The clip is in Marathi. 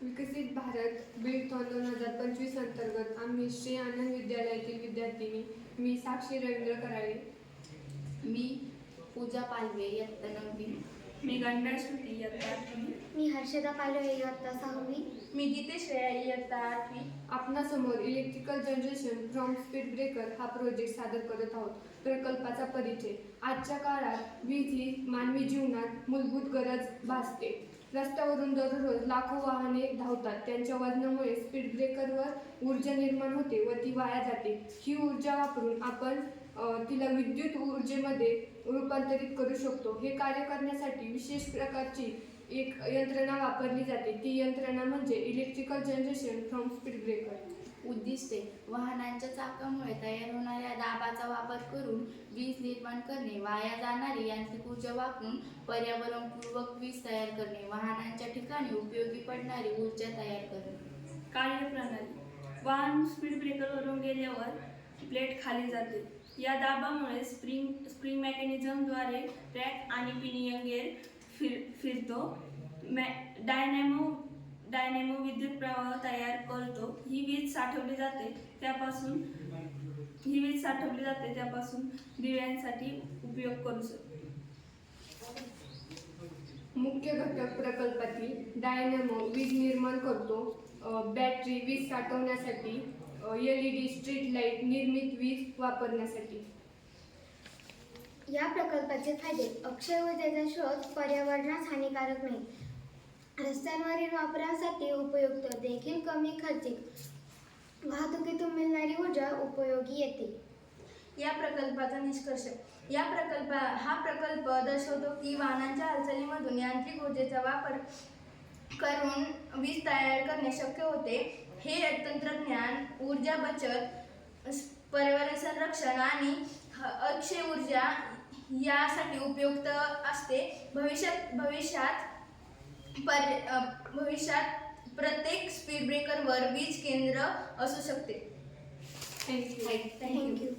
विकसित भारत बिल्डथॉन 2025 अंतर्गत आम्ही श्री आनंद विद्यालयातील विद्यार्थिनी मी साक्षी रवींद्र कराळे, मी पूजा पालवे इयत्ता 9वी, मी गणेश श्रुती इयत्ता 8वी, मी हर्षदा पालवे इयत्ता 6वी, मी गीतेश श्रेया इयत्ता 8वी. आपणासमोर electrical generation from speed breaker हा प्रोजेक्ट सादर करत आहोत. प्रकल्पाचा परिचय. आजच्या काळात वीज ही मानवी जीवनात मूलभूत गरज भासते. रस्त्यावरून दररोज लाखो वाहने धावतात. त्यांच्या वजनामुळे स्पीड ब्रेकरवर ऊर्जा निर्माण होते व ती वाया जाते. ही ऊर्जा वापरून आपण तिला विद्युत ऊर्जेमध्ये रूपांतरित करू शकतो. हे कार्य करण्यासाठी विशेष प्रकारची एक यंत्रणा वापरली जाते. ती यंत्रणा म्हणजे electrical generation from speed breaker. उद्दिष्टे: वाहनांच्या चाकामुळे तयार होणाऱ्या दाबाचा वापर करून वीज निर्माण करणे, वाया जाणारी यांत्रिक ऊर्जा वापरून पर्यावरणपूर्वक वीज तयार करणे, वाहनांच्या ठिकाणी उपयोगी पडणारी ऊर्जा तयार करणे. कार्यप्रणाली: वाहन स्पीड ब्रेकरवरून गेल्यावर प्लेट खाली जाते. या दाबामुळे स्प्रिंग मेकॅनिझमद्वारे ट्रॅक आणि पिनियन गेअर फिरतो. डायनॅमो विद्युत प्रवाह तयार करतो. ही वीज साठवली जाते त्यापासून दिव्यांसाठी उपयोग करू शकतो. मुख्य घटक प्रकल्पातील डायनॅमो वीज निर्माण करतो. बॅटरी वीज साठवण्यासाठी. LED स्ट्रीट लाईट निर्मित वीज वापरण्यासाठी. या प्रकल्पाचे फायदे: अक्षय ऊर्जेचा शोध पर्यावरणास हानिकारक नाही, रस्त्यांवरील वापरासाठी उपयुक्त, देखील कमी खर्चिक, वाहतुकीतून मिळणारी ऊर्जा उपयोगी येते. या प्रकल्पाचा निष्कर्ष: हा प्रकल्प दर्शवतो की वाहनांच्या हालचालीमधून यांत्रिक ऊर्जेचा वापर करून वीज तयार करणे शक्य होते. हे तंत्रज्ञान ऊर्जा बचत, पर्यावरण संरक्षण आणि अक्षय ऊर्जा यासाठी उपयुक्त असते. भविष्यात प्रत्येक स्पीड ब्रेकरवर वीज केंद्र असू शकते. थँक्यू. थँक्यू.